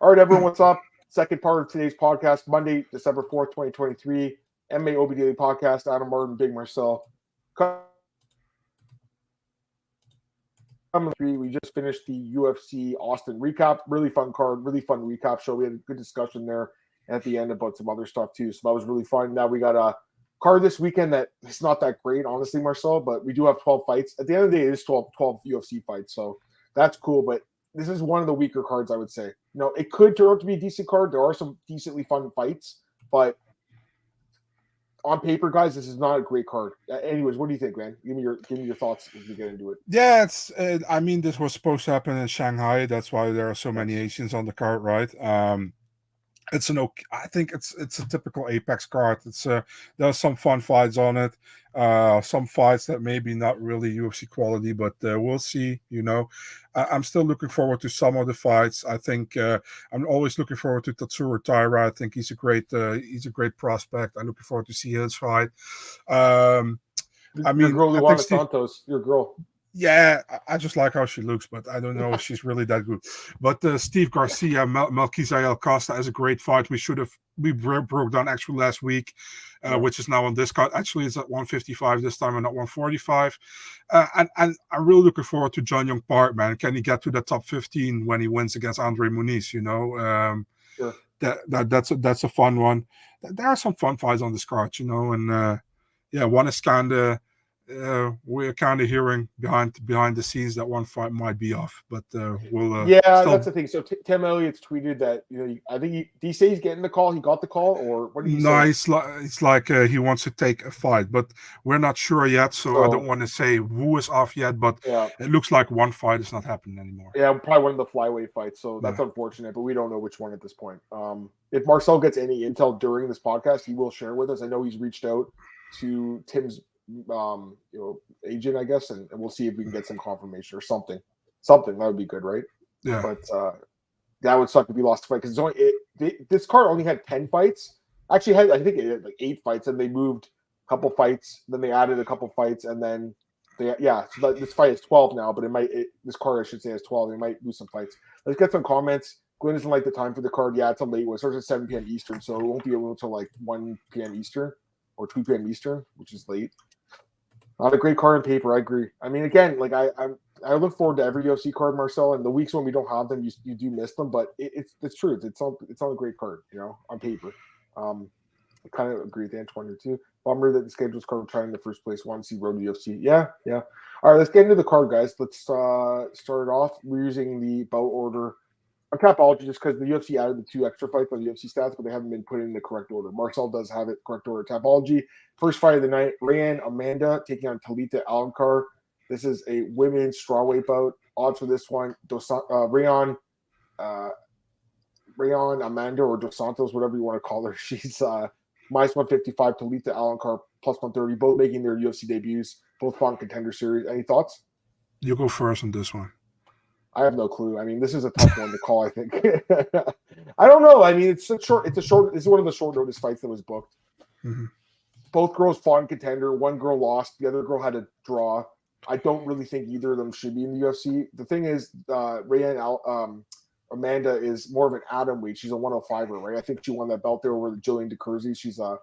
All right, everyone, what's up? Second part of today's podcast, Monday, December 4th, 2023. MMAOB Daily Podcast, Adam Martin, Big Marcel. We just finished the UFC Austin recap. Really fun card, really fun recap show. We had a good discussion there at the end about some other stuff too. So that was really fun. Now we got a card this weekend that it's not that great, honestly, Marcel, but we do have 12 fights. At the end of the day, it is 12 UFC fights. So that's cool. But this is one of the weaker cards, I would say. You know, it could turn out to be a decent card. There are some decently fun fights, but on paper, guys, this is not a great card. Anyways, what do you think, man? Give me your thoughts as we get into it. Yeah, it's. I mean, this was supposed to happen in Shanghai. That's why there are so many Asians on the card, right? It's an okay. I think it's a typical Apex card. There's some fun fights on it. Some fights that maybe not really UFC quality, but we'll see. You know, I'm still looking forward to some of the fights. I think I'm always looking forward to Tatsuro Taira. I think he's a great prospect. I'm looking forward to see his fight. I mean, your girl Luana Santos, your girl. Yeah, I just like how she looks, but I don't know if she's really that good. But Steve Garcia, Melquizael Costa is a great fight. We broke down actually last week, which is now on this card. Actually, it's at 155 this time and not 145. And I'm really looking forward to JunYong part, man. Can he get to the top 15 when he wins against Andre Muniz? You know, sure. That's a fun one. There are some fun fights on this card, you know, and one is kind of. We're kind of hearing behind the scenes that one fight might be off, but we'll. That's the thing. So Tim Elliott's tweeted that I think did he say he's getting the call? He got the call, or what did he say? No, it's like he wants to take a fight, but we're not sure yet. So I don't want to say who is off yet, but it looks like one fight is not happening anymore. Yeah, probably one of the flyweight fights. So that's unfortunate, but we don't know which one at this point. If Marcel gets any intel during this podcast, he will share with us. I know he's reached out to Tim's agent, I guess, and we'll see if we can get some confirmation or something that would be good, right? Yeah, but that would suck if we lost a fight, because this card only had 10 fights. Actually I think it had like 8 fights, and they moved a couple fights, then they added a couple fights, and then so this fight is 12 now, but this card, I should say, has 12. They might lose some fights. Let's get some comments. Glenn doesn't like the time for the card. Yeah, it's a late one. It starts at 7 p.m. Eastern, so it won't be able until like 1 p.m. Eastern or 2 p.m. Eastern, which is late. Not a great card on paper. I agree. I mean, again, like I look forward to every UFC card, Marcel, and the weeks when we don't have them, you do miss them. But it's true. It's not a great card, on paper. I kind of agree with Antoine here too. Bummer that the schedule's card trying in the first place. Want to see Road to UFC? Yeah. All right, let's get into the card, guys. Let's start it off. We're using the bout order. On Tapology, just because the UFC added the 2 extra fights on the UFC stats, but they haven't been put in the correct order. Marcel does have it correct order. Tapology. First fight of the night, Rayanne Amanda taking on Talita Alencar. This is a women's strawweight bout. Odds for this one, Rayanne Amanda, or Dos Santos, whatever you want to call her. She's minus 155. Talita Alencar plus 130. Both making their UFC debuts. Both fought in Contender Series. Any thoughts? You go first on this one. I have no clue. I mean, this is a tough one to call, I think. I don't know. I mean, this is one of the short notice fights that was booked. Mm-hmm. Both girls fought in Contender. One girl lost. The other girl had a draw. I don't really think either of them should be in the UFC. The thing is, Rayanne Amanda is more of an atom weight. She's a 105er, right? I think she won that belt there over Jillian DeCursey. She's a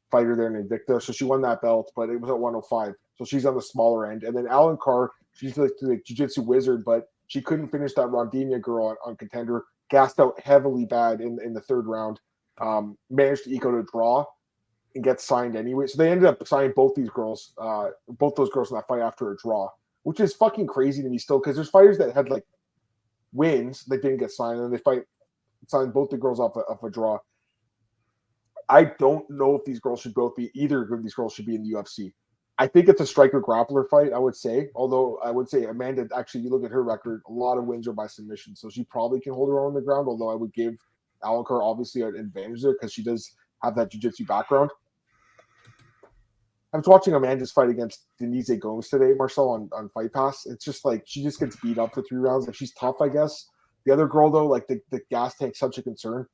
fighter there in Invicta. So she won that belt, but it was at 105. So she's on the smaller end. And then Alencar, she's like the jiu-jitsu wizard, but she couldn't finish that Rondina girl on Contender. Gassed out heavily bad in the third round. Managed to eke out a draw and get signed anyway. So they ended up signing both those girls in that fight after a draw, which is fucking crazy to me still, because there's fighters that had like wins that didn't get signed, and they signed both the girls off a draw. I don't know if these girls should both be, either of these girls should be in the UFC. I think it's a striker grappler fight, I would say. Although I would say Amanda, actually, you look at her record, a lot of wins are by submission. So she probably can hold her own on the ground, although I would give Alencar obviously an advantage there because she does have that jiu-jitsu background. I was watching Amanda's fight against Denise Gomes today, Marcel, on Fight Pass. It's just like she just gets beat up for 3 rounds. Like, she's tough, I guess. The other girl, though, like the gas tank's such a concern.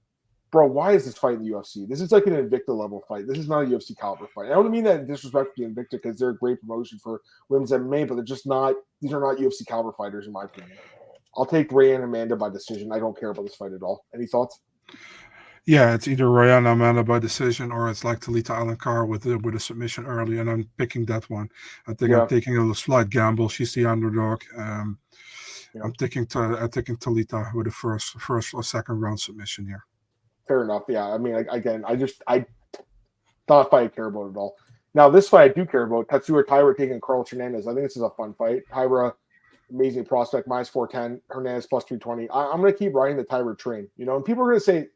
Bro, why is this fight in the UFC? This is like an Invicta level fight. This is not a UFC caliber fight. I don't mean that disrespectfully to Invicta, because they're a great promotion for women's MMA, but they're just not. These are not UFC caliber fighters, in my opinion. I'll take Rayanne and Amanda by decision. I don't care about this fight at all. Any thoughts? Yeah, it's either Rayanne Amanda by decision, or it's like Talita Alencar with a submission early, and I'm picking that one. I think I'm taking a slight gamble. She's the underdog. I'm taking Talita with the first or second round submission here. Fair enough. Yeah, I mean, again, I not a fight I care about at all. Now, this fight I do care about. Tatsuro Taira taking Carl Hernandez. I think this is a fun fight. Taira, amazing prospect, minus 410. Hernandez plus 320. I'm going to keep riding the Taira train. And people are going to say,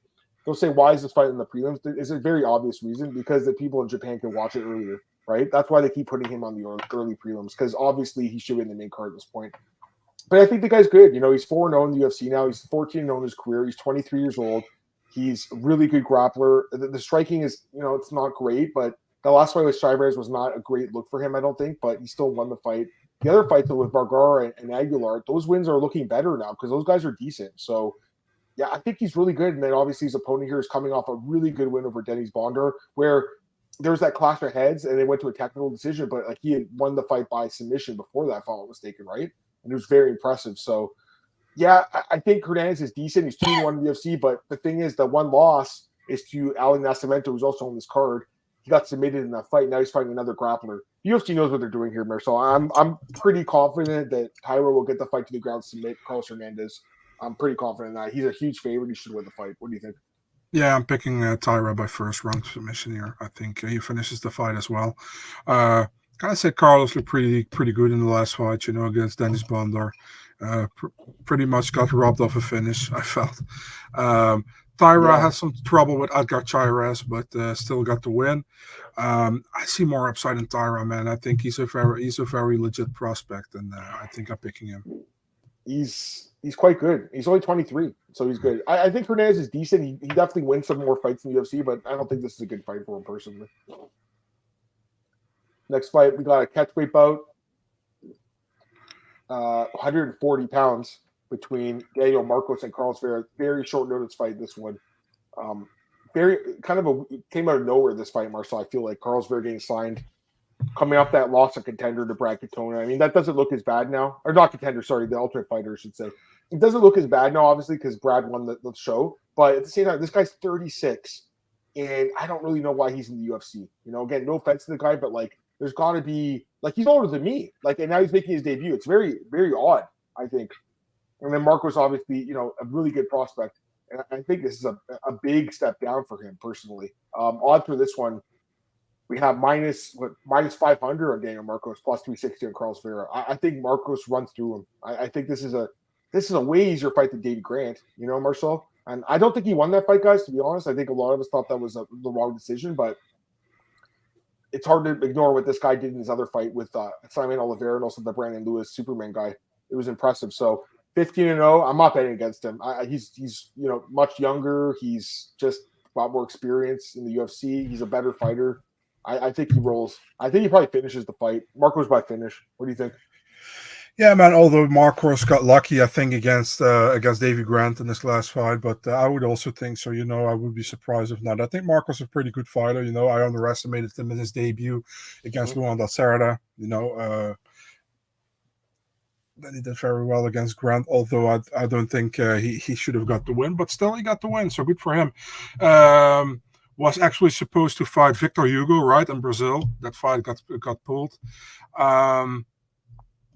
they'll say, why is this fight in the prelims? It's a very obvious reason, because the people in Japan can watch it earlier, right? That's why they keep putting him on the early prelims, because obviously he should be in the main card at this point. But I think the guy's good. He's 4-0 in the UFC now. He's 14-0 in his career. He's 23 years old. He's a really good grappler. The striking is, it's not great, but the last fight with Chavez was not a great look for him, I don't think, but he still won the fight. The other fights with Vergara and Aguilar, those wins are looking better now because those guys are decent. So, yeah, I think he's really good. And then obviously his opponent here is coming off a really good win over Dennis Bondar, where there was that clash of heads and they went to a technical decision, but he had won the fight by submission before that, if I'm not mistaken, right? And it was very impressive. So, yeah, I think Hernandez is decent. He's 2-1 in the UFC, but the thing is, the one loss is to Allan Nascimento, who's also on this card. He got submitted in that fight. Now he's fighting another grappler. UFC knows what they're doing here, Marcel. I'm pretty confident that Taira will get the fight to the ground, submit Carlos Hernandez. I'm pretty confident in that. He's a huge favorite. He should win the fight. What do you think? Yeah, I'm picking Taira by first round submission here. I think he finishes the fight as well. Gotta say, Carlos looked pretty good in the last fight, against Dennis Bondar. Pretty much got robbed of a finish, I felt. Taira had some trouble with Edgar Chavez, but still got the win. I see more upside in Taira, man. I think he's a very legit prospect, and I think I'm picking him. He's quite good. He's only 23, so he's good. I think Hernandez is decent. He definitely wins some more fights in the UFC, but I don't think this is a good fight for him personally. Next fight, we got a catchweight bout. 140 pounds between Daniel Marcos and Carlos Vera. Very short notice fight, this one. Very kind of came out of nowhere, this fight, Marcel. I feel like Carlos Vera getting signed, coming off that loss of contender to Brad Katona. I mean, that doesn't look as bad now. Or not contender, sorry, the ultimate fighter, I should say. It doesn't look as bad now, obviously, because Brad won the show. But at the same time, this guy's 36, and I don't really know why he's in the UFC. Again, no offense to the guy, but there's got to be he's older than me. And now he's making his debut. It's very, very odd, I think. And then Marcos, obviously, a really good prospect. And I think this is a big step down for him personally. Odd for this one, we have minus 500 on Daniel Marcos, plus 360 on Carlos Vera. I think Marcos runs through him. I think this is a way easier fight than Davey Grant, Marcel. And I don't think he won that fight, guys, to be honest. I think a lot of us thought that was the wrong decision, but it's hard to ignore what this guy did in his other fight with Simon Oliveira and also the Brandon Lewis Superman guy. It was impressive. So 15-0, I'm not betting against him. He's much younger. He's just got more experience in the UFC. He's a better fighter. I think he rolls. I think he probably finishes the fight. Marcos by finish. What do you think? Yeah, man. Although Marcos got lucky, I think against Davey Grant in this last fight, but I would also think so. I would be surprised if not. I think Marcos is a pretty good fighter. I underestimated him in his debut against Luana Serra. Then he did very well against Grant, although I don't think he should have got the win, but still he got the win, so good for him. Was actually supposed to fight Victor Hugo, right, in Brazil. That fight got pulled.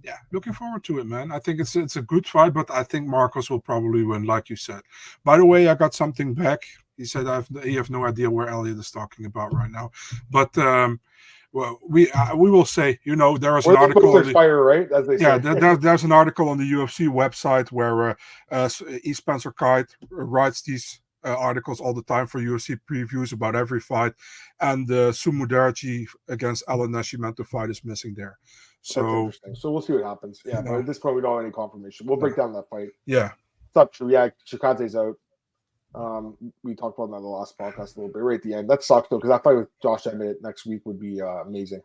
Yeah, looking forward to it, man. I think it's a good fight, but I think Marcos will probably win, like you said. By the way, I got something back. He said he have no idea where Elliot is talking about right now, but well, we will say, there is an article on the fire, right? As they say. There's an article on the UFC website where E. Spencer Kite writes these articles all the time for UFC previews about every fight, and the Sumudaerji against Allan Nascimento fight is missing there. So we'll see what happens. Yeah, but at this point we don't have any confirmation. We'll break down that fight. Yeah, it's not true. Yeah, Shikate's out. We talked about that in the last podcast a little bit right at the end. That sucks though, because that fight with Josh Emmett next week would be amazing.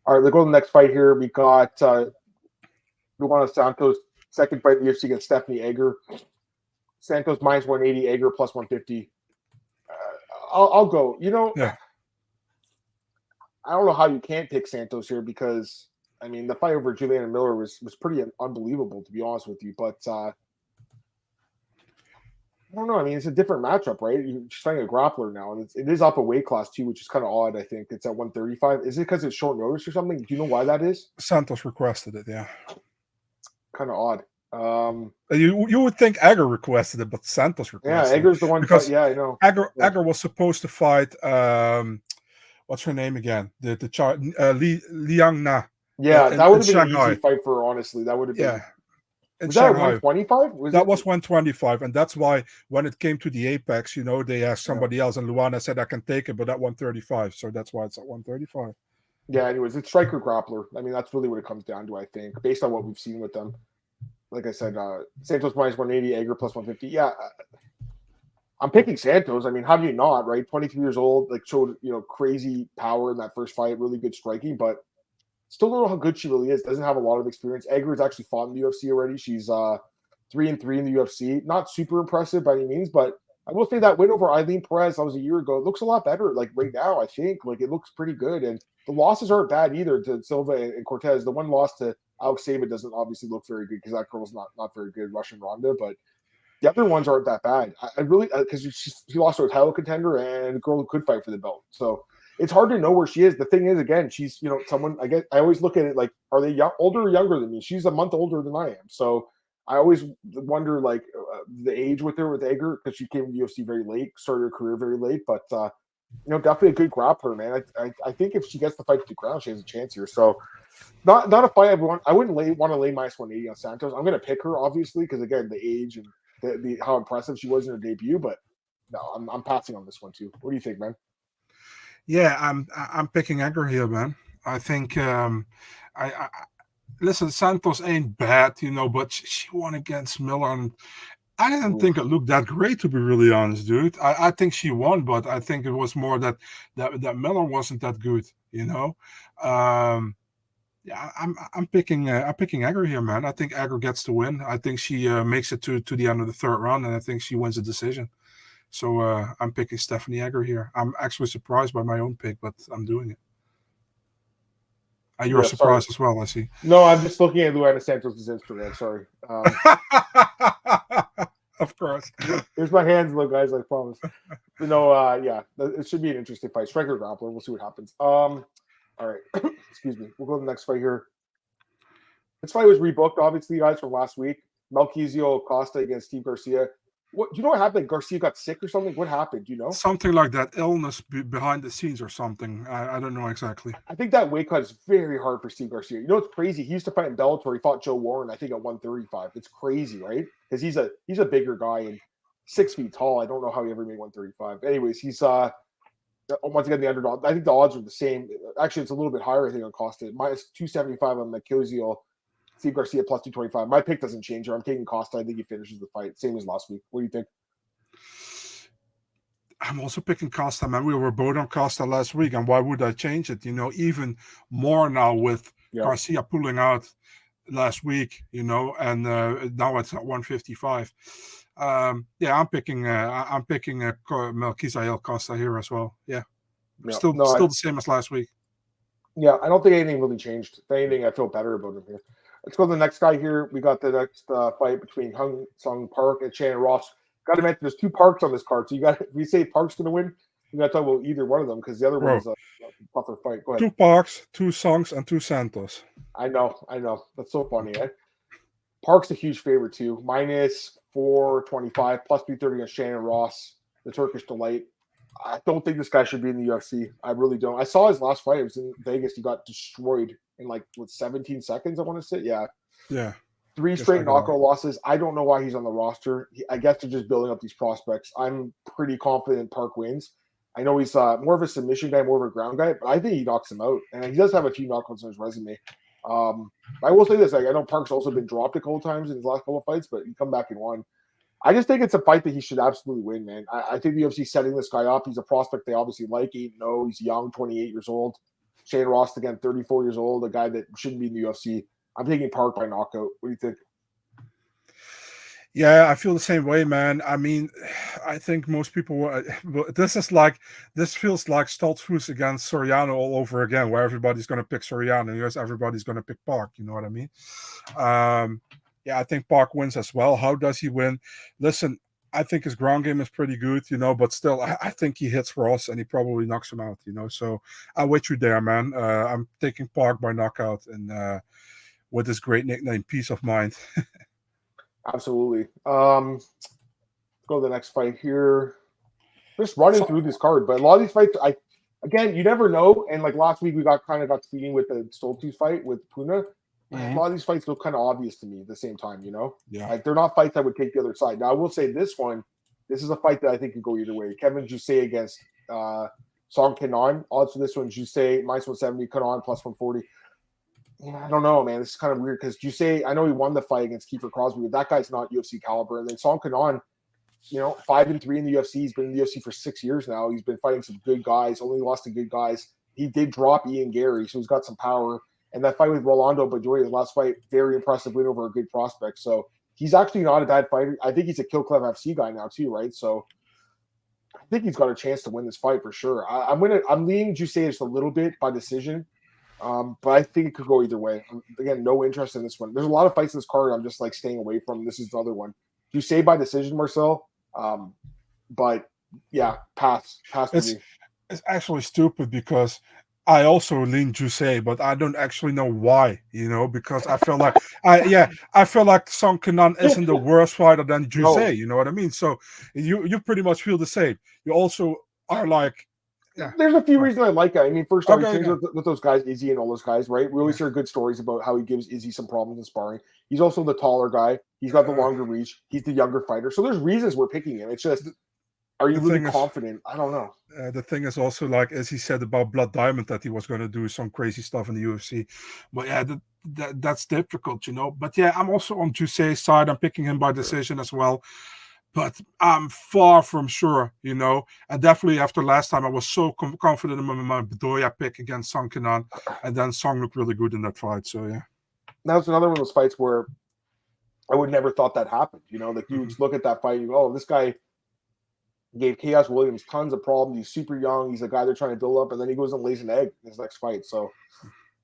All right, let's go to the next fight here. We got Luana Santos, second fight in the UFC against Stephanie Egger. Santos minus 180, Egger plus 150. I'll go. Yeah. I don't know how you can't pick Santos here because I mean, the fight over Juliana Miller was pretty unbelievable, to be honest with you. But I don't know. I mean, it's a different matchup, right? You're just fighting a grappler now, and it is up a weight class too, which is kind of odd. I think it's at 135. Is it because it's short notice or something? Do you know why that is? Santos requested it, yeah. Kind of odd. You would think Egger requested it, but Santos requested it. Yeah, Egger's the one. Because I know. Egger was supposed to fight. What's her name again? The child Liang Na. Yeah, that would have been Shanghai. An easy fight for her, honestly. That would have been. Yeah. Was that 125? That was 125, and that's why when it came to the apex, they asked somebody else, and Luana said I can take it, but at 135, so that's why it's at 135. Yeah, anyways, it's striker grappler. I mean, that's really what it comes down to, I think, based on what we've seen with them. Like I said, Santos minus 180, Egger plus 150. Yeah, I'm picking Santos. I mean, how do you not, right? 23 years old, like showed crazy power in that first fight, really good striking, but still don't know how good she really is. Doesn't have a lot of experience. Egger has actually fought in the UFC already. She's 3-3 in the UFC. Not super impressive by any means, but I will say that win over Eileen Perez, that was a year ago. It looks a lot better. Like right now, I think like it looks pretty good. And the losses aren't bad either to Silva and Cortez. The one loss to Alex Sava doesn't obviously look very good because that girl's not very good, Russian Ronda. But the other ones aren't that bad. I really because she lost to a title contender and a girl who could fight for the belt. So it's hard to know where she is. The thing is, again, she's someone. I always look at it like, are they older or younger than me? She's a month older than I am. So I always wonder like the age with her with Egger because she came to the UFC very late, started her career very late. But definitely a good grappler, man. I think if she gets the fight to the ground, she has a chance here. So not a fight I wouldn't want to lay minus 180 on Santos. I'm going to pick her obviously because again the age and the how impressive she was in her debut. But no, I'm passing on this one too. What do you think, man? Yeah, I'm picking Egger here, man. I think I listen, Santos ain't bad, but she won against Miller, and I didn't think it looked that great, to be really honest, dude. I think she won, but I think it was more that Miller wasn't that good, Yeah, I'm picking Egger here, man. I think Egger gets the win. I think she makes it to the end of the third round, and I think she wins the decision. So I'm picking Stephanie Egger here. I'm actually surprised by my own pick, but I'm doing it. You're surprised as well, I see. No, I'm just looking at Luana Santos' Instagram. Sorry. Of course. Here's my hands, look, guys. I promise. But no, yeah, it should be an interesting fight. Striker grappler. We'll see what happens. All right. Excuse me. We'll go to the next fight here. This fight was rebooked, obviously, guys, from last week. Melquizael Costa against Steve Garcia. Do you know what happened? Garcia got sick or something? What happened? Do you know? Something like that. Illness behind the scenes or something. I don't know exactly. I think that weight cut is very hard for Steve Garcia. It's crazy. He used to fight in Bellator. He fought Joe Warren, I think, at 135. It's crazy, right? Because he's a bigger guy and 6 feet tall. I don't know how he ever made 135. Anyways, he's once again the underdog. I think the odds are the same. Actually, it's a little bit higher, I think, on Costa. Minus 275 on Melquizael. Steve Garcia plus 225. My pick doesn't change here. I'm taking Costa. I think he finishes the fight. Same as last week. What do you think? I'm also picking Costa, man. We were both on Costa last week, and why would I change it? Even more now with Garcia pulling out last week, and now it's at 155. I'm picking Melquizael Costa here as well. Yeah. Still the same as last week. Yeah, I don't think anything really changed. If anything, I feel better about him here. Let's go to the next guy here. We got the next fight between HyunSong Park and Shannon Ross. Got to mention there's 2 Parks on this card. So if we say Park's going to win, we got to talk about either one of them because the other one is a tougher fight. Go ahead. 2 Parks, 2 Songs, and 2 Santos. I know. That's so funny, eh? Park's a huge favorite too. Minus 425, plus 330 on Shannon Ross, the Turkish delight. I don't think this guy should be in the UFC. I really don't. I saw his last fight. It was in Vegas. He got destroyed in 17 seconds, I want to say. Yeah. 3 straight knockout losses. I don't know why he's on the roster. I guess they're just building up these prospects. I'm pretty confident Park wins. I know he's more of a submission guy, more of a ground guy, but I think he knocks him out. And he does have a few knockouts on his resume. I will say this. I know Park's also been dropped a couple times in his last couple of fights, but he come back and won. I just think it's a fight that he should absolutely win, man. I think the UFC setting this guy up. He's a prospect they obviously like. 8-0. He's young, 28 years old. Shane Ross, again, 34 years old, a guy that shouldn't be in the UFC. I'm taking Park by knockout. What do you think? Yeah, I feel the same way, man. I mean, I think most people. This feels like Stoltzfus against Soriano all over again, where everybody's going to pick Soriano, yes, everybody's going to pick Park. You know what I mean? Um, yeah, I think Park wins as well. How does he win? Listen, I think his ground game is pretty good, but still, I think he hits Ross and he probably knocks him out. So I'm with you there, man. I'm taking Park by knockout and with his great nickname, Peace of Mind. Absolutely. Go to the next fight here. Just running through this card, but a lot of these fights, again, you never know. And like last week, we got speeding with the Stoltzfus fight with Puna. A lot of these fights look kind of obvious to me at the same time, Yeah. Like they're not fights that would take the other side. Now I will say this is a fight that I think could go either way. Kevin Jousset against Song Kenan. Odds for this one, Jousset minus 170, Kenan plus 140. Yeah, I don't know, man. This is kind of weird because Jousset, I know he won the fight against Kiefer Crosby, but that guy's not UFC caliber. And then Song Kenan, 5-3 in the UFC. He's been in the UFC for 6 years now. He's been fighting some good guys, only lost to good guys. He did drop Ian Gary, so he's got some power. And that fight with Rolando Badjoy, the last fight, very impressive win over a good prospect. So he's actually not a bad fighter. I think he's a Kill Club FC guy now too, right? So I think he's got a chance to win this fight for sure. I'm leaning Jousset just a little bit by decision, but I think it could go either way. Again, no interest in this one. There's a lot of fights in this card I'm just like staying away from. This is the other one. Jousset by decision, Marcel. But yeah, pass for me. It's actually stupid because I also lean Jousset, but I don't actually know why, because I feel like I feel like Song Kenan isn't the worst fighter than Jousset, No. you know what I mean? So you pretty much feel the same. You also are like There's a few reasons I like it. I mean, first off, he trains okay. with those guys, Izzy and all those guys, right? We always hear good stories about how he gives Izzy some problems in sparring. He's also the taller guy. He's got the longer reach. He's the younger fighter. So there's reasons we're picking him. It's just, are you really confident? I don't know. The thing is also, like, as he said about Blood Diamond, that he was going to do some crazy stuff in the UFC. But yeah, that's difficult, But yeah, I'm also on Jousset's side. I'm picking him by decision as well. But I'm far from sure, And definitely after last time, I was so confident in my Bedoya pick against Song Kenan. And then Song looked really good in that fight. So yeah. That was another one of those fights where I would never thought that happened. Like you would look at that fight, you go, oh, this guy gave Chaos Williams tons of problems. He's super young. He's a guy they're trying to build up, and then he goes and lays an egg in his next fight. So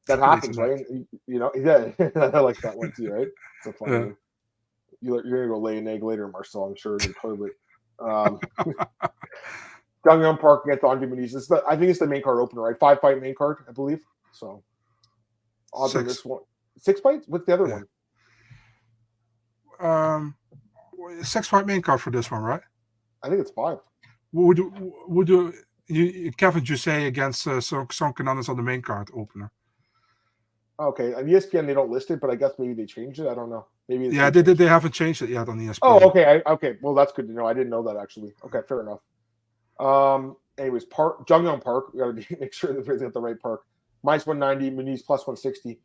that happens, right? Yeah, I like that one too, right? It's a funny one. You're gonna go lay an egg later, Marcel. I'm sure in the toilet. JunYong Park against Andre Muniz. I think it's the main card opener, right? 5-fight main card, I believe. So odds on this one. 6 fights? What's the other one? 6-fight main card for this one, right? I think it's 5. Would you Kevin Jousset against Song Kenan on the main card opener? Okay, on ESPN they don't list it, but I guess maybe they changed it. I don't know. Maybe they haven't changed it yet on ESPN. Oh, okay, okay. Well, that's good to know. I didn't know that actually. Okay, fair enough. Anyways, JunYong Park. We got to make sure that we got the right Park. Minus 190, Muniz plus 160.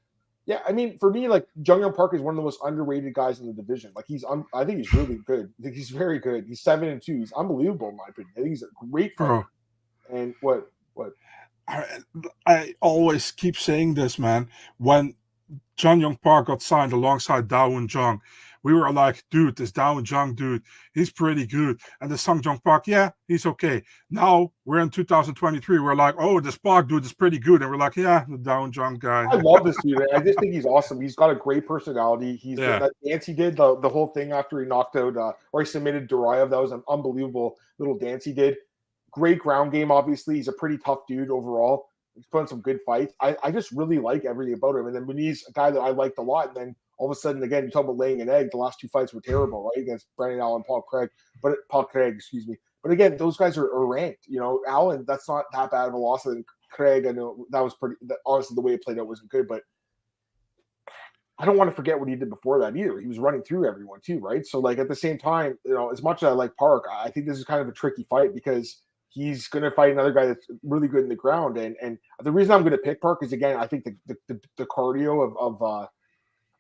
Yeah, I mean, for me, like JunYong Park is one of the most underrated guys in the division. Like I think he's really good. I think he's very good. He's 7-2. He's unbelievable in my opinion. I think he's a great fighter. And what? I always keep saying this, man. When JunYong Park got signed alongside Dawoon Jung, we were like, dude, this Dawoon Jung dude, he's pretty good. And the Sung-Jung Park, yeah, he's okay. Now we're in 2023. We're like, oh, this Park dude is pretty good. And we're like, yeah, the Dawoon Jung guy. I love this dude. I just think he's awesome. He's got a great personality. That dance he did, the whole thing after he knocked out or he submitted Duraev. That was an unbelievable little dance he did. Great ground game, obviously. He's a pretty tough dude overall. He's put in some good fights. I just really like everything about him. And then Muniz, a guy that I liked a lot, and then all of a sudden, again, you talk about laying an egg. The last 2 fights were terrible, right? Against Brendan Allen, Paul Craig, excuse me. But again, those guys are ranked. Allen, that's not that bad of a loss. And Craig, I know that was honestly, the way it played out wasn't good, but I don't want to forget what he did before that either. He was running through everyone too, right? So like at the same time, as much as I like Park, I think this is kind of a tricky fight because he's going to fight another guy that's really good in the ground. And the reason I'm going to pick Park is, again, I think the cardio of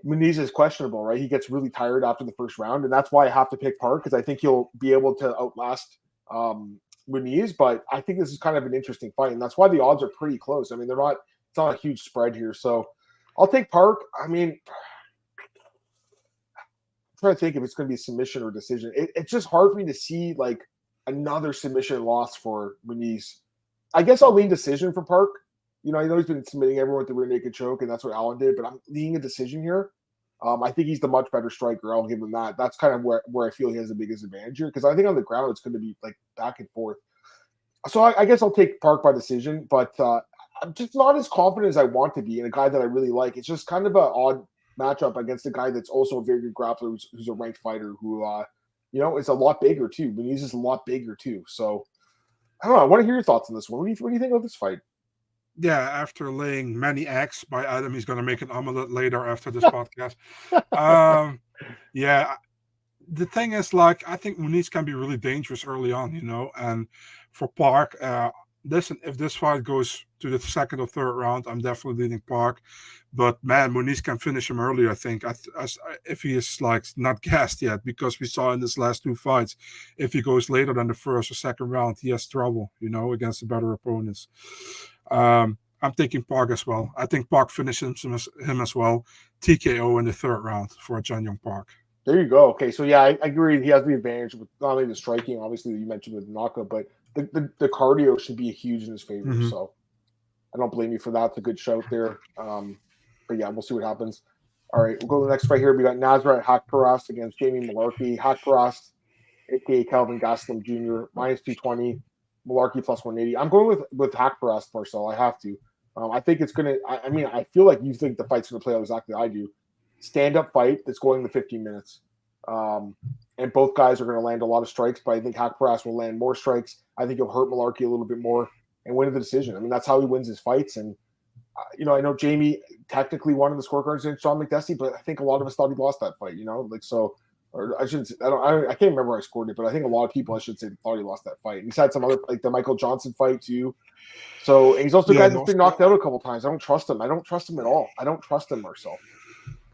Muniz is questionable, right? He gets really tired after the first round, and that's why I have to pick Park because I think he'll be able to outlast Muniz. But I think this is kind of an interesting fight, and that's why the odds are pretty close. I mean, it's not a huge spread here. So I'll take Park. I mean, trying to think if it's going to be a submission or decision. It's just hard for me to see like another submission loss for Muniz. I guess I'll lean decision for Park. You know, I know he's been submitting everyone with the rear naked choke, and that's what Allan did, but I'm leaning a decision here. I think he's the much better striker. I'll give him that. That's kind of where I feel he has the biggest advantage here, because I think on the ground it's going to be like back and forth. So I guess I'll take Park by decision, but I'm just not as confident as I want to be in a guy that I really like. It's just kind of an odd matchup against a guy that's also a very good grappler, who's a ranked fighter who, is a lot bigger too. Muniz is a lot bigger too. So I don't know. I want to hear your thoughts on this one. What do you think of this fight? Yeah, after laying many eggs by Adam, he's going to make an omelet later after this podcast. Yeah, the thing is, like, I think Muniz can be really dangerous early on, you know, and for Park, if this fight goes to the second or third round, I'm definitely leaning Park. But man, Muniz can finish him early, I think, if he is like not gassed yet, because we saw in his last two fights, if he goes later than the first or second round, he has trouble, you know, against the better opponents. I'm taking Park as well. I think Park finishes him as well. TKO in the third round for JunYong Park. There you go. Okay, so yeah, I agree. He has the advantage with not only the striking, obviously, that you mentioned with knockout, but the cardio should be huge in his favor. Mm-hmm. So I don't blame you for that. It's a good shout there. But yeah, we'll see what happens. All right, we'll go to the next fight here. We got Nasrat Haqparast against Jamie Mullarkey. Haqparast, a.k.a. Calvin Gastelum Jr., minus 220. Mullarkey plus 180. I'm going with Haqparast, Marcel. I have to. I think it's going to – I feel like you think the fight's going to play out exactly I do. Stand-up fight that's going to 15 minutes. And both guys are going to land a lot of strikes, but I think Haqparast will land more strikes. I think he'll hurt Mullarkey a little bit more and win the decision. I mean, that's how he wins his fights. And, I know Jamie technically won in the scorecards against Sean McDessie, but I think a lot of us thought he lost that fight, you know? Like, so – or I shouldn't say, I can't remember how I scored it, but I think a lot of people, I should say, thought he lost that fight. He's had some other, like the Michael Johnson fight too. So, and he's also a guy that's been knocked out a couple times. I don't trust him. I don't trust him at all. I don't trust him, Marcel.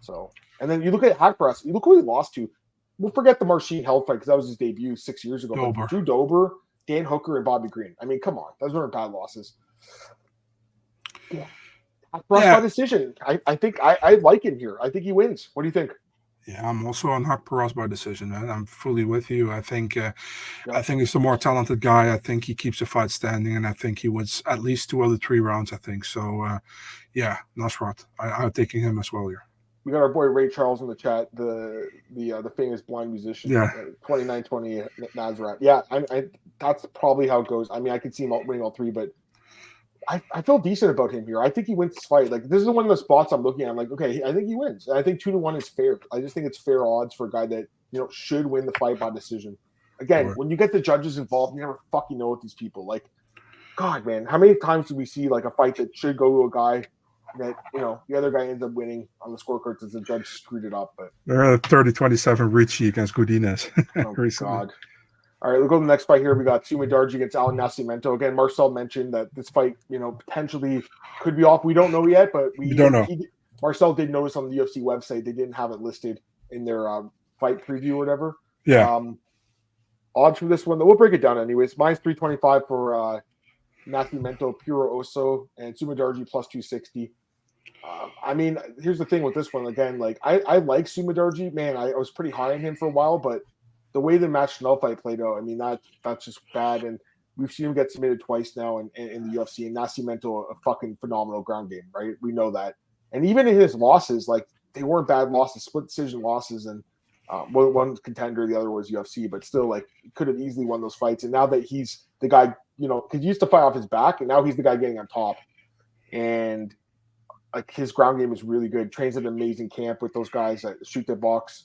So, and then you look at Haqparast, you look who he lost to. We'll forget the Marcin Held fight because that was his debut 6 years ago. But Drew Dober, Dan Hooker, and Bobby Green. I mean, come on. Those weren't bad losses. Yeah. Haqparast by decision. I think I like him here. I think he wins. What do you think? Yeah, I'm also on Haqparast by decision, man. I'm fully with you. I think he's the more talented guy. I think he keeps the fight standing, and I think he wins at least 2 out of 3 rounds, I think. So, yeah, Nasrat. I'm taking him as well here. We got our boy Ray Charles in the chat, the famous blind musician. Yeah. 29-20 Nasrat. Yeah, I that's probably how it goes. I mean, I could see him winning all 3, but I feel decent about him here. I think he wins this fight. Like, this is one of the spots I'm looking at. I'm like, okay, I think he wins. And I think 2-1 is fair. I just think it's fair odds for a guy that, should win the fight by decision. Again, when you get the judges involved, you never fucking know with these people. Like, God, man, how many times do we see like a fight that should go to a guy that, the other guy ends up winning on the scorecards as the judge screwed it up? But they're a 30-27 Ricci against Gutierrez. Oh, God. All right, we'll go to the next fight here. We got Sumudaerji against Allan Nascimento. Again, Marcel mentioned that this fight, potentially could be off. We don't know yet, but we don't know. Marcel did notice on the UFC website they didn't have it listed in their fight preview or whatever. Yeah. Odds for this one, we'll break it down anyways. Minus 325 for Nascimento, Puro Oso, and Sumudaerji plus 260. I mean, here's the thing with this one. Again, like I like Sumudaerji. Man, I was pretty high on him for a while, but the way the match Chanel fight played out, I mean, that's just bad. And we've seen him get submitted twice now in the UFC. And Nascimento, a fucking phenomenal ground game, right? We know that. And even in his losses, like, they weren't bad losses, split decision losses. And one contender, the other was UFC. But still, like, could have easily won those fights. And now that he's the guy, because he used to fight off his back, and now he's the guy getting on top. And, like, his ground game is really good. Trains at an amazing camp with those guys that shoot their box.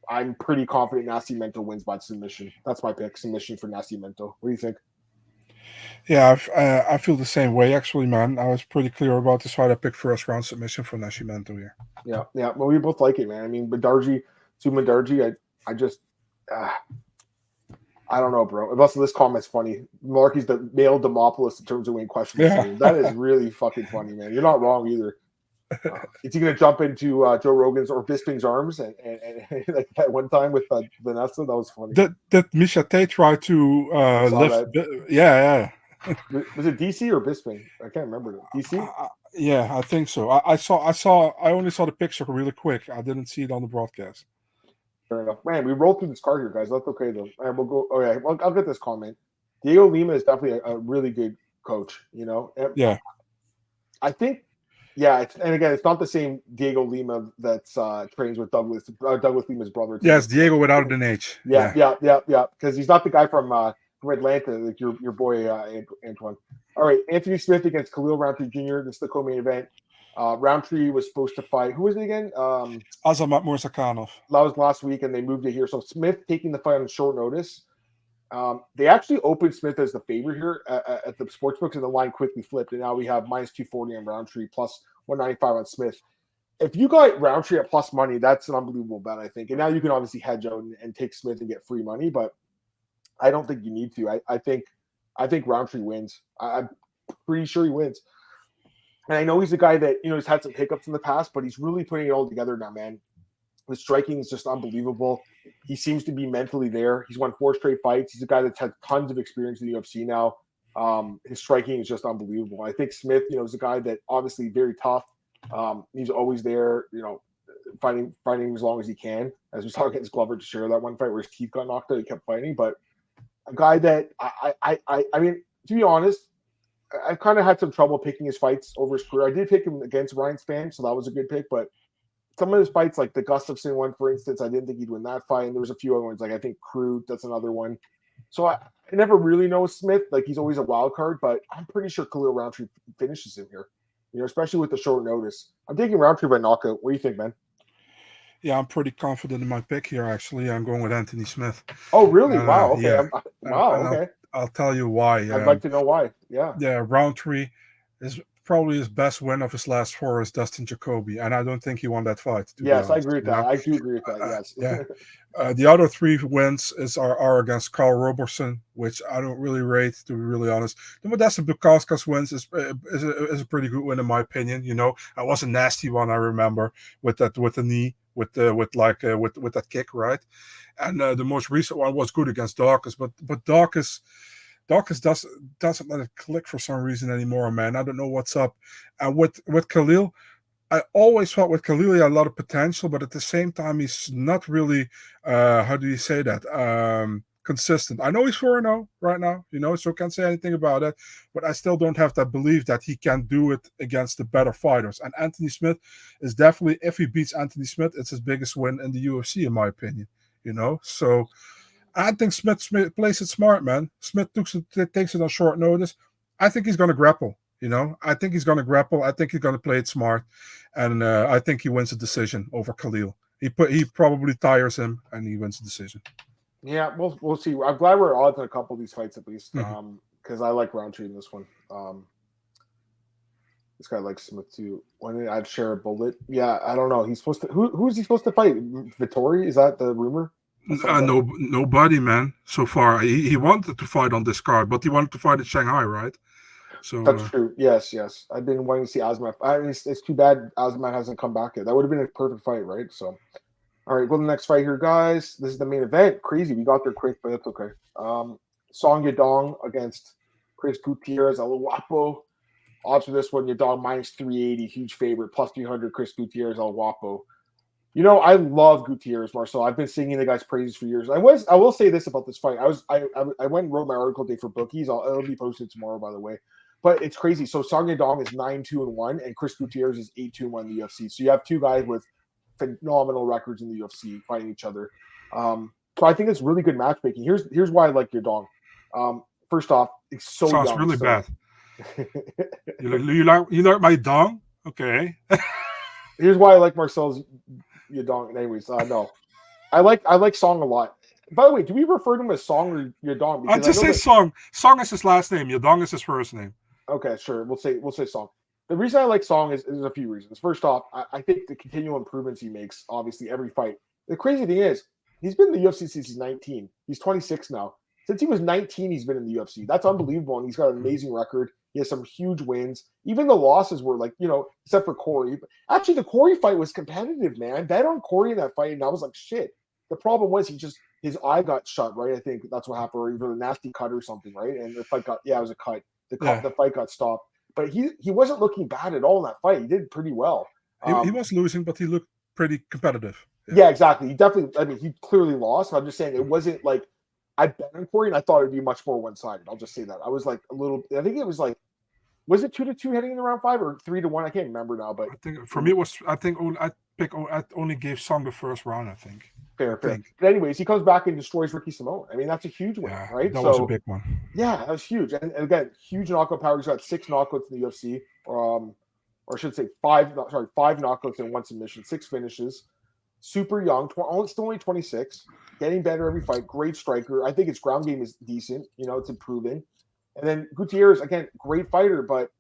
I'm pretty confident Nascimento wins by submission. That's my pick, submission for Nascimento. What do you think? Yeah, I feel the same way, actually, man. I was pretty clear about this fight. I picked first round submission for Nascimento here. Yeah. Well, we both like it, man. I mean, Sumudaerji, I just, I don't know, bro. Unless this comment's funny. Mullarkey's the male Demopoulos in terms of winning questions. Yeah. That is really fucking funny, man. You're not wrong either. Is he going to jump into Joe Rogan's or Bisping's arms and like that one time with Vanessa? That was funny. Did Misha Tate try to lift? Yeah. Was it DC or Bisping? I can't remember. DC? Yeah, I think so. I only saw the picture really quick. I didn't see it on the broadcast. Fair enough. Man, we rolled through this card here, guys. That's okay, though. All right, we'll go. Oh, yeah, well, I'll get this comment. Diego Lima is definitely a really good coach, And Yeah. I think, and again, it's not the same Diego Lima that's trains with Douglas Lima's brother. Yes, Diego without an H. Yeah. Because he's not the guy from Atlanta, like your boy Antoine. All right, Anthony Smith against Khalil Rountree Jr. This is the co-main event. Rountree was supposed to fight. Who was it again? Azamat Murzakanov. That was last week, and they moved it here. So Smith taking the fight on short notice. They actually opened Smith as the favorite here at the sportsbooks, and the line quickly flipped, and now we have minus 240 on Rountree, plus 195 on Smith. If you got Rountree at plus money, that's an unbelievable bet, I think. And now you can obviously hedge out and take Smith and get free money, but I don't think you need to. I think Rountree wins. I'm pretty sure he wins. And I know he's a guy that has had some hiccups in the past, but he's really putting it all together now, man. His striking is just unbelievable. He seems to be mentally there. He's won 4 straight fights. He's a guy that's had tons of experience in the UFC now. His striking is just unbelievable. I think Smith, is a guy that obviously very tough. He's always there, fighting as long as he can. As we saw against Glover to share that one fight where his teeth got knocked out, he kept fighting. But a guy that I mean, to be honest, I've kind of had some trouble picking his fights over his career. I did pick him against Ryan Spann, so that was a good pick. But some of his fights, like the Gustafsson one, for instance, I didn't think he'd win that fight. And there was a few other ones, like I think Crude, that's another one. So I never really know Smith. Like he's always a wild card, but I'm pretty sure Khalil Rountree finishes him here. Especially with the short notice. I'm taking Rountree by knockout. What do you think, man? Yeah, I'm pretty confident in my pick here, actually. I'm going with Anthony Smith. Oh, really? Wow. Okay. Yeah. Okay. I'll tell you why. I'd like to know why. Yeah. Yeah, Rountree is probably his best win of his last 4 is Dustin Jacoby, and I don't think he won that fight. Yes, I agree with that. I do agree with that, yes. The other 3 wins are against Carl Roberson, which I don't really rate, to be really honest. The Modesta Bukauskas wins is a pretty good win in my opinion. It was a nasty one, I remember, with the knee, with that kick, right? And the most recent one was good against Dawkins, but Dawkins doesn't let it click for some reason anymore, man. I don't know what's up. And with Khalil, I always thought with Khalil he had a lot of potential, but at the same time he's not really how do you say that? Consistent. I know he's 4-0 right now, so can't say anything about it, but I still don't have that belief that he can do it against the better fighters. And Anthony Smith is definitely, if he beats Anthony Smith, it's his biggest win in the UFC, in my opinion. So I think Smith plays it smart, man. Smith takes it on short notice. I think he's going to grapple. I think he's going to grapple. I think he's going to play it smart, and I think he wins the decision over Khalil. He probably tires him, and he wins the decision. Yeah, we'll see. I'm glad we're odds on a couple of these fights at least, because I like Rountree in this one. This guy likes Smith too. When did I'd share a bullet? Yeah, I don't know. He's supposed to. Who's he supposed to fight? Vittori? Is that the rumor? Nobody, man. So far, he wanted to fight on this card, but he wanted to fight in Shanghai, right? So that's true. Yes. I've been wanting to see Azamat. It's too bad Azamat hasn't come back yet. That would have been a perfect fight, right? So, all right, go to the next fight here, guys. This is the main event. Crazy, we got there quick, but that's okay. Song Yadong against Chris Gutierrez, El Guapo. Odds for this one, Yadong minus 380, huge favorite, plus 300. Chris Gutierrez, El Guapo. I love Gutierrez, Marcel. I've been singing the guy's praises for years. I will say this about this fight. I went and wrote my article today for bookies. It'll be posted tomorrow, by the way. But it's crazy. So Song Yadong is 9-2-1, and Chris Gutierrez is 8-2-1 in the UFC. So you have 2 guys with phenomenal records in the UFC fighting each other. So I think it's really good matchmaking. Here's why I like Yadong. First off, it's so sounds young, really bad. You like my dong? Okay. Here's why I like Marcel's Yadong. Anyways, no, I like Song a lot. By the way, do we refer to him as Song or Yadong? I'll just say Song. Song is his last name. Yadong is his first name. Okay, sure. We'll say Song. The reason I like Song is there's a few reasons. First off, I think the continual improvements he makes, obviously every fight. The crazy thing is, he's been in the UFC since he's 19. He's 26 now. Since he was 19, he's been in the UFC. That's unbelievable, and he's got an amazing record. He has some huge wins. Even the losses were except for Corey. Actually, the Corey fight was competitive, man. Bet on Corey in that fight, and I was like, shit. The problem was his eye got shut, right? I think that's what happened, or either a nasty cut or something, right? And the fight it was a cut. The fight got stopped. But he wasn't looking bad at all in that fight. He did pretty well. He was losing, but he looked pretty competitive. Yeah, exactly. He definitely. I mean, he clearly lost. I'm just saying it wasn't like I bet on Corey, and I thought it would be much more one-sided. I'll just say that. I was like a little. I think it was like. Was it 2-2 heading into round 5 or 3-1? I can't remember now. But I think for me it was. I think I only gave Song the first round. I think. Fair. But anyways, he comes back and destroys Ricky Simone. I mean, that's a huge win, right? That was a big one. Yeah, that was huge. And again, huge knockout power. He's got 6 knockouts in the UFC. Or I should say 5 knockouts and 1 submission, 6 finishes. Super young, still only 26. Getting better every fight. Great striker. I think his ground game is decent. It's improving. And then Gutierrez, again, great fighter, but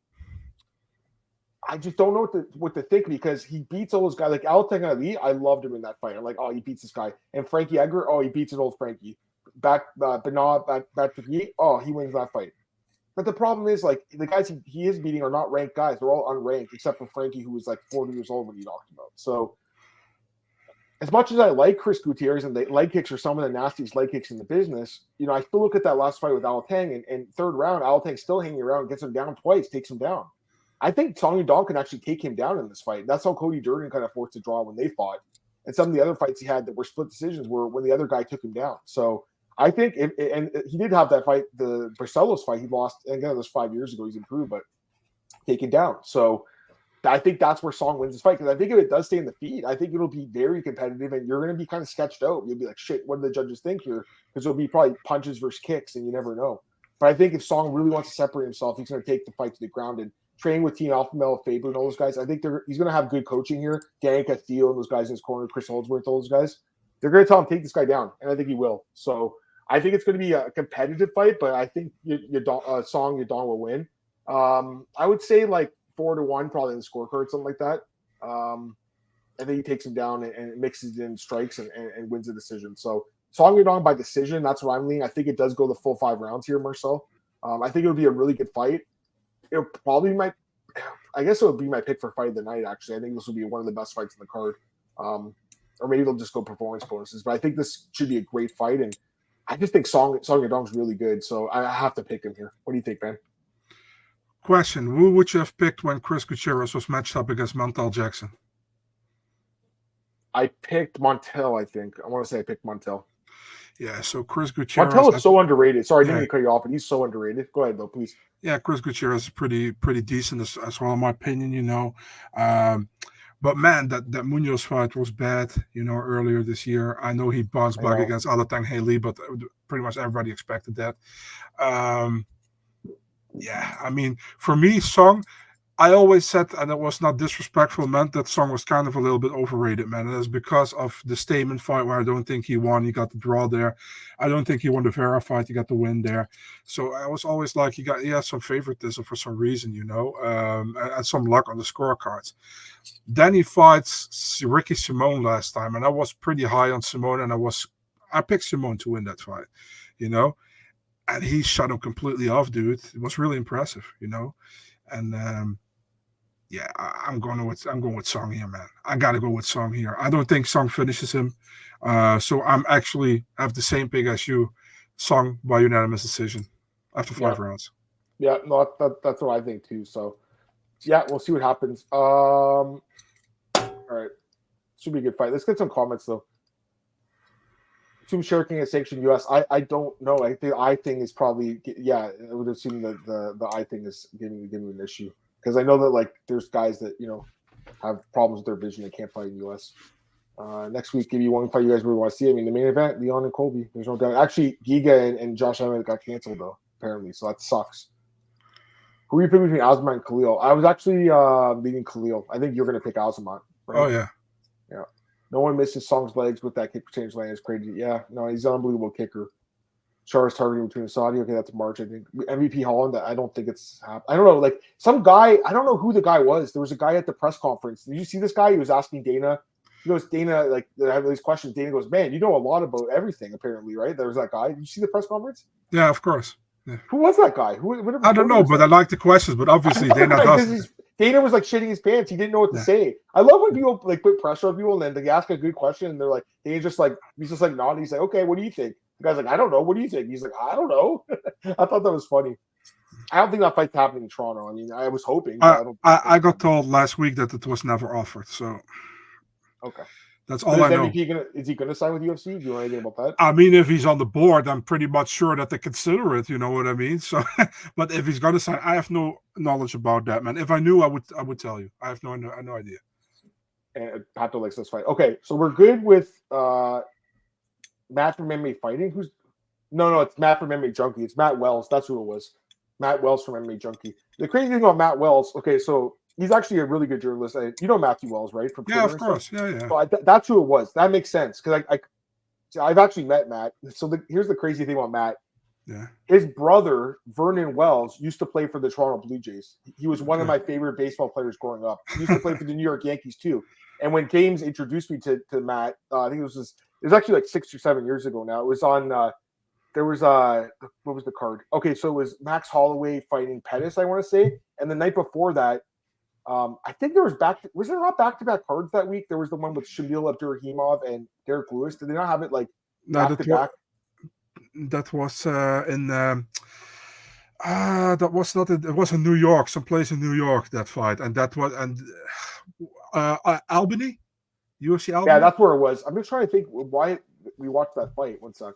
I just don't know what to think because he beats all those guys. Like Allan Ali, I loved him in that fight. I'm like, oh, he beats this guy. And Frankie Edgar, oh, he beats an old Frankie. Bernard, oh, he wins that fight. But the problem is, like, the guys he is beating are not ranked guys. They're all unranked, except for Frankie, who was like 40 years old when he knocked him out. So as much as I like Chris Gutierrez and the leg kicks are some of the nastiest leg kicks in the business, I still look at that last fight with Alencar and third round, Alencar still hanging around, gets him down twice, takes him down. I think Yadong can actually take him down in this fight. That's how Cody Durden kind of forced a draw when they fought. And some of the other fights he had that were split decisions were when the other guy took him down. So I think, and he did have that fight, the Barcelos fight, he lost, and again, it was 5 years ago, he's improved, but taken down. So I think that's where Song wins this fight because I think if it does stay in the feed, I think it'll be very competitive and you're going to be kind of sketched out. You'll be like, shit, what do the judges think here? Because it'll be probably punches versus kicks and you never know. But I think if Song really wants to separate himself, he's going to take the fight to the ground and train with Team Alpha Male, Faber, and all those guys. I think he's going to have good coaching here. Danny Castillo and those guys in his corner, Chris Holdsworth, all those guys. They're going to tell him take this guy down, and I think he will. So I think it's going to be a competitive fight, but I think Song Yadong will win. I would say like 4-1 probably in the scorecard, something like that. I think he takes him down and mixes in strikes and wins the decision. So Song Yadong by decision, that's what I'm leaning. I think it does go the full 5 rounds here, Marcel. I think it'll be a really good fight. It'll probably I guess it would be my pick for fight of the night, actually. I think this will be one of the best fights in the card. Or maybe they'll just go performance bonuses. But I think this should be a great fight. And I just think Song Yadong's really good. So I have to pick him here. What do you think, man? Question: who would you have picked when Chris Gutierrez was matched up against Montel Jackson? I picked Montel, I think. I want to say I picked Montel. Yeah, so Chris Gutierrez. Montel is so underrated. Sorry, I didn't mean to cut you off, but he's so underrated. Go ahead, though, please. Yeah, Chris Gutierrez is pretty decent as well, in my opinion, But man, that Muniz fight was bad, earlier this year. I know he bounced back against Alencar Haley, but pretty much everybody expected that. Yeah, I mean, for me, Song, I always said, and it was not disrespectful, meant that Song was kind of a little bit overrated, man. And it's because of the Stamen fight where I don't think he won. He got the draw there. I don't think he won the Vera fight. He got the win there. So I was always like, he had some favoritism for some reason, and some luck on the scorecards. Then he fights Ricky Simone last time, and I was pretty high on Simone, and I picked Simone to win that fight, and he shut him completely off, dude. It was really impressive, and yeah, I'm going with Song here, man. I gotta go with Song here. I don't think Song finishes him, so I'm actually have the same pick as you, Song by unanimous decision after 5 rounds. Yeah, no, that's what I think too. So yeah, we'll see what happens. All right, should be a good fight. Let's get some comments though. Two shirking and sanctioned US. I don't know. I think the eye thing is probably I would assume that the eye thing is giving an issue. Because I know that like there's guys that have problems with their vision and can't fight in the US. Next week, give you one fight you guys really want to see. I mean, the main event, Leon and Colby. There's no doubt. Actually, Giga and Josh Emmett got canceled though, apparently. So that sucks. Who are you picking between Azamat and Khalil? I was actually leading Khalil. I think you're going to pick Azamat. Right? Oh yeah. Yeah. No one misses Song's legs with that kick change lane. It's crazy. Yeah. No, he's an unbelievable kicker. Char's targeting between Saudi. Okay, that's March. I think MVP Holland. I don't think it's happened. I don't know. Like some guy. I don't know who the guy was. There was a guy at the press conference. Did you see this guy? He was asking Dana. He goes, Dana, like I have these questions. Dana goes, man, you know a lot about everything. Apparently, right? There was that guy. Did you see the press conference? Yeah, of course. Yeah. Who was that guy? I don't know, but I like the questions. But obviously, Dana does. Dana was like shitting his pants. He didn't know what to say. I love when people like put pressure on people and then they ask a good question and they're like, he's just like nodding. He's like, okay, what do you think? The guy's like, I don't know. What do you think? He's like, I don't know. I thought that was funny. I don't think that fight's happening in Toronto. I mean, I was hoping. I got told last week that it was never offered. So okay. That's But all I know. is he gonna sign with UFC? Do you know anything about that? I mean, if he's on the board, I'm pretty much sure that they consider it. You know what I mean? So, but if he's gonna sign, I have no knowledge about that, man. If I knew, I would tell you. I have no idea. And Pato likes this fight. Okay, so we're good with Matt from MMA Fighting. No, it's Matt from MMA Junkie. It's Matt Wells. That's who it was. Matt Wells from MMA Junkie. The crazy thing about Matt Wells, okay, so he's actually a really good journalist. You know Matthew Wells, right? From Twitter, yeah, of course. Yeah. So that's who it was. That makes sense because I've actually met Matt. So here's the crazy thing about Matt. Yeah. His brother, Vernon Wells, used to play for the Toronto Blue Jays. He was one of my favorite baseball players growing up. He used to play for the New York Yankees too. And when James introduced me to Matt, I think it was actually like 6 or 7 years ago now. It was on there was what was the card? Okay, so it was Max Holloway fighting Pettis, I want to say. And the night before that, I think there was there not back-to-back cards that week? There was the one with Shamil Abdurrahimov and Derek Lewis. Did they not have it like back-to-back? That was that was not. It was in New York, someplace in New York. That fight, and that was Albany, UFC Albany. Yeah, that's where it was. I'm just trying to think why we watched that fight. One sec.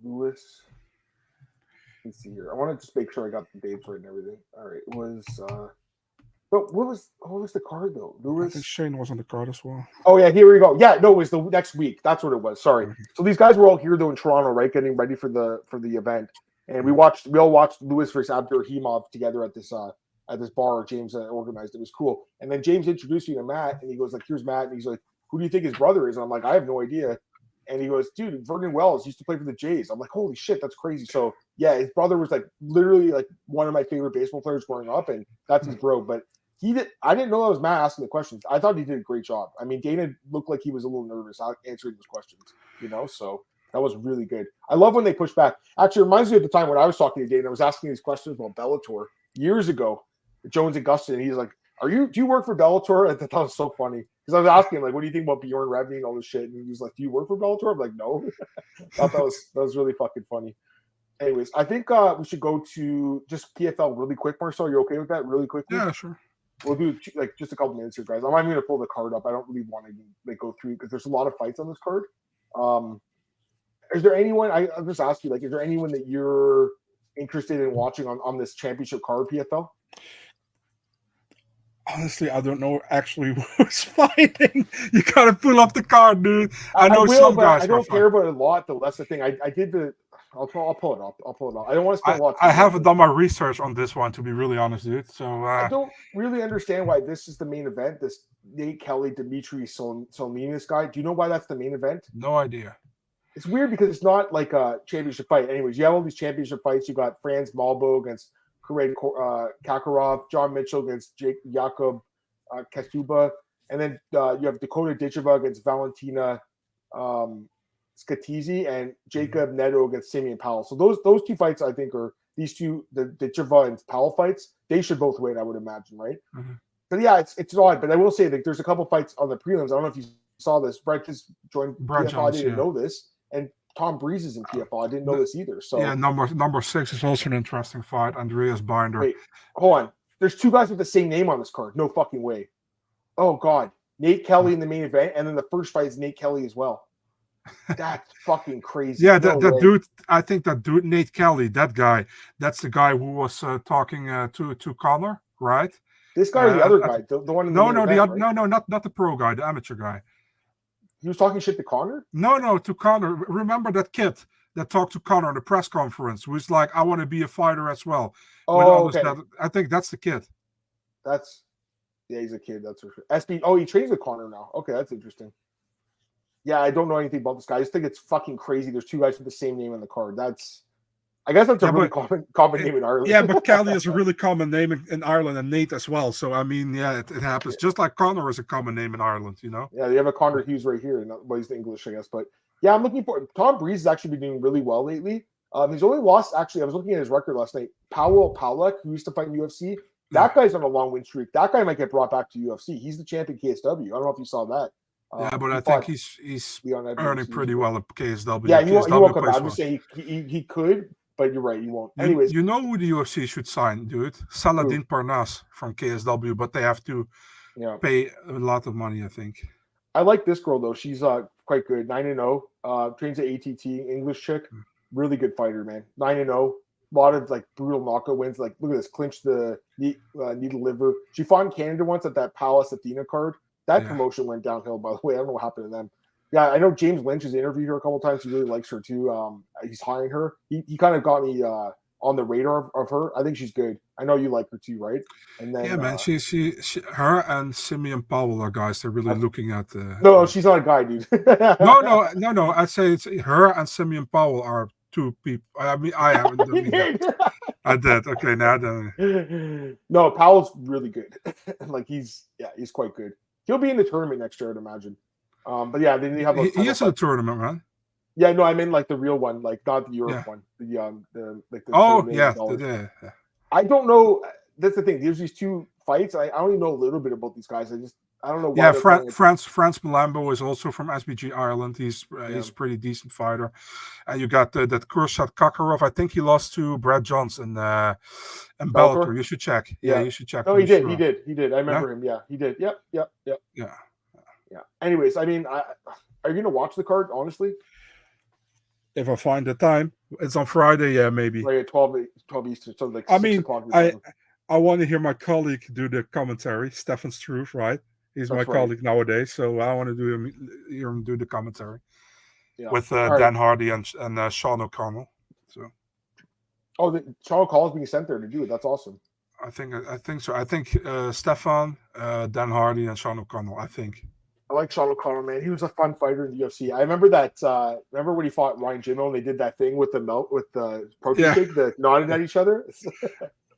Lewis. Let's see here. I want to just make sure I got the dates right and everything. All right, it was. But what was the card though? Lewis. I think Shane was on the card as well. Oh yeah, here we go. Yeah, no, it was the next week. That's what it was. Sorry. So these guys were all here though in Toronto, right, getting ready for the event, and we all watched Lewis versus Abdurahimov together at this bar James organized. It was cool. And then James introduced me to Matt, and he goes like, "Here's Matt," and he's like, "Who do you think his brother is?" And I'm like, "I have no idea." And he goes, "Dude, Vernon Wells used to play for the Jays." I'm like, "Holy shit, that's crazy." So yeah, his brother was like literally like one of my favorite baseball players growing up, and that's his bro. But I didn't know that was Matt asking the questions. I thought he did a great job. I mean, Dana looked like he was a little nervous answering those questions, so that was really good. I love when they push back. Actually, it reminds me of the time when I was talking to Dana. I was asking these questions about Bellator years ago, Jones and Gustin, and he's like, do you work for Bellator? I thought that was so funny because I was asking him, like, what do you think about Bjorn Rebney and all this shit? And he was like, do you work for Bellator? I'm like, no. I thought that was really fucking funny. Anyways, I think we should go to just PFL really quick, Marcel. You're okay with that? Really quickly? Yeah, sure. We'll do like just a couple minutes here, guys. I'm not even gonna pull the card up. I don't really want to go through because there's a lot of fights on this card. Is there anyone? I'll just ask you, like, is there anyone that you're interested in watching on this championship card, PFL? Honestly, I don't know actually who's fighting. You gotta pull up the card, dude. I know some guys. I don't care about it a lot. That's the thing. I did the. I'll pull it up. I don't want to spend a lot of time. I haven't done my research on this one, to be really honest, dude. So I don't really understand why this is the main event. This Nate Kelly, Dimitri Solinas guy. Do you know why that's the main event? No idea. It's weird because it's not like a championship fight. Anyways, you have all these championship fights. You got Franz Malbo against Khalil Kakarov, John Mitchell against Jacob Kastuba, and then you have Dakota Ditcheva against Valentina Scatizzi and Jacob Neto against Simeon Powell. So those two fights, I think, are these two, the Ditcheva and Powell fights. They should both win, I would imagine, right? Mm-hmm. But yeah, it's odd. But I will say that there's a couple fights on the prelims. I don't know if you saw this. Brett just joined PFL. I didn't know this, and Tom Breeze is in PFL. I didn't know this either. So yeah, number 6 is also an interesting fight. Andreas Binder. Wait, hold on. There's two guys with the same name on this card. No fucking way. Oh God, Nate Kelly in the main event, and then the first fight is Nate Kelly as well. That's fucking crazy. Yeah, that dude. I think that dude, Nate Kelly, that guy. That's the guy who was talking to Connor, right? This guy or the other guy, the one. In the event, no, not the pro guy, the amateur guy. He was talking shit to Connor? No, to Connor. Remember that kid that talked to Connor in the press conference who was like, I want to be a fighter as well. Oh, okay. I think that's the kid. Yeah, he's a kid. That's for sure. SB. Oh, he trains with Connor now. Okay, that's interesting. Yeah, I don't know anything about this guy. I just think it's fucking crazy. There's two guys with the same name on the card. I guess that's a really common name in Ireland. Yeah, but Kelly is a really common name in Ireland, and Nate as well. So, I mean, yeah, it happens. Just like Connor is a common name in Ireland, you know? Yeah, they have a Connor Hughes right here. Well, he's English, I guess. But, yeah, I'm looking for – Tom Breeze has actually been doing really well lately. He's only lost – actually, I was looking at his record last night. Paweł Pawlak, who used to fight in UFC, that guy's on a long win streak. That guy might get brought back to UFC. He's the champion KSW. I don't know if you saw that. Yeah, but I think he's earning pretty well at KSW. Yeah, he won't come back. I'm just saying he could, but you're right, he won't. Anyways, you know who the UFC should sign, dude? Saladin Parnas from KSW, but they have to pay a lot of money, I think. I like this girl though. She's quite good. 9-0. Trains at ATT. English chick. Really good fighter, man. 9-0. A lot of like brutal knockout wins. Like look at this, clinch the knee to liver. She fought in Canada once at that Palace Athena card. That promotion went downhill, by the way. I don't know what happened to them. Yeah, I know James Lynch has interviewed her a couple of times. He really likes her too. He's hiring her. He kind of got me on the radar of her. I think she's good. I know you like her too, right? And then man, her and Simeon Powell are guys they're really looking at. No, she's not a guy, dude. no. I'd say it's her and Simeon Powell are two people. I mean, I haven't. I did. Okay, now then. No, Powell's really good. Like he's quite good. He'll be in the tournament next year, I'd imagine. But yeah, then you have. He is in the tournament, man. Yeah, no, I mean like the real one, like not the Europe one. The I don't know. That's the thing. There's these two fights. I only know a little bit about these guys. I don't know. Why France Malambo is also from SBG Ireland. He's a pretty decent fighter. And you got that Kurshat Kakarov. I think he lost to Brad Johnson in Bellator. You should check. Yeah, you should check. Oh, he did. I remember him. Yeah, he did. Yep. Yeah. Anyways, I mean, are you gonna watch the card? Honestly, if I find the time, it's on Friday. Yeah, maybe. Right at 12 Eastern. So like. I mean, I want to hear my colleague do the commentary. Stefan Struve, right? He's my colleague nowadays, so I want to hear him do the commentary with Dan Hardy and Sean O'Connell. So. Oh, Sean O'Connell's being sent there to do it. That's awesome. I think so. I think Stefan, Dan Hardy, and Sean O'Connell. I think. I like Sean O'Connell, man. He was a fun fighter in the UFC. I remember that. Remember when he fought Ryan Jimmo and they did that thing with the protein shake that nodded at each other.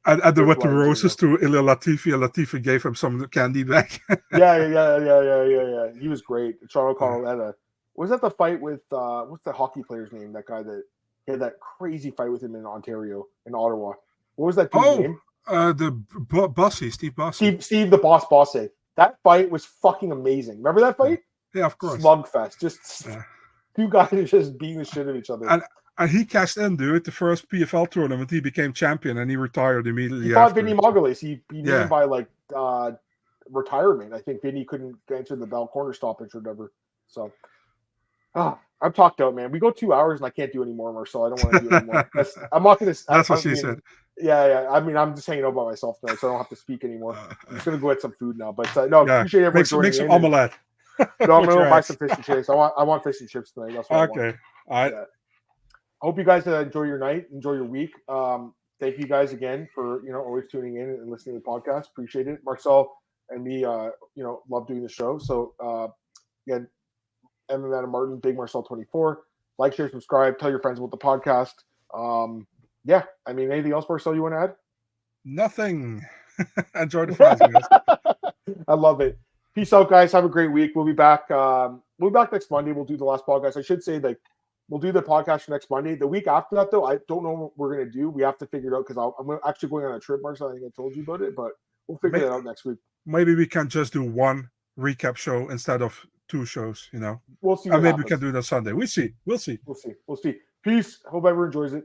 And with the roses to Ilia Latifi, and Latifi gave him some candy back. Yeah. He was great. Sean O'Connell had was that the fight with what's the hockey player's name? That guy that had that crazy fight with him in Ontario, in Ottawa. What was that dude's name? The Bossy, Steve Bossy. Steve the Boss Bossy. That fight was fucking amazing. Remember that fight? Yeah, of course. Slugfest. Just two guys just beating the shit out of each other. And he cashed in, dude. The first PFL tournament, he became champion, and he retired immediately. He fought Vinny Margulies. He beat him by like retirement. I think Vinny couldn't enter the bell corner stoppage or whatever. So, I'm talked out, man. We go 2 hours, and I can't do any more, Marcel. I don't want to do anymore. I'm not going to. That's what she said. Yeah. I mean, I'm just hanging out by myself tonight, so I don't have to speak anymore. I'm just going to go get some food now. But appreciate everyone joining. Make some omelette. No, I'm going to buy some fish and chips. I want fish and chips tonight. That's what I want. Okay. All right. I hope you guys enjoy your night, enjoy your week. Thank you guys again for always tuning in and listening to the podcast. Appreciate it. Marcel and me, love doing the show. So again, MMA Martin, Big Marcel 24. Like, share, subscribe. Tell your friends about the podcast. I mean, anything else, Marcel, you want to add? Nothing. Enjoy the fries, guys. I love it. Peace out, guys. Have a great week. We'll be back. Next Monday. We'll do the last podcast. I should say we'll do the podcast for next Monday. The week after that, though, I don't know what we're going to do. We have to figure it out because I'm actually going on a trip, Marcel. I think I told you about it, but we'll figure that out next week. Maybe we can just do one recap show instead of two shows, We'll see. Maybe we can do that Sunday. We'll see. Peace. Hope everyone enjoys it.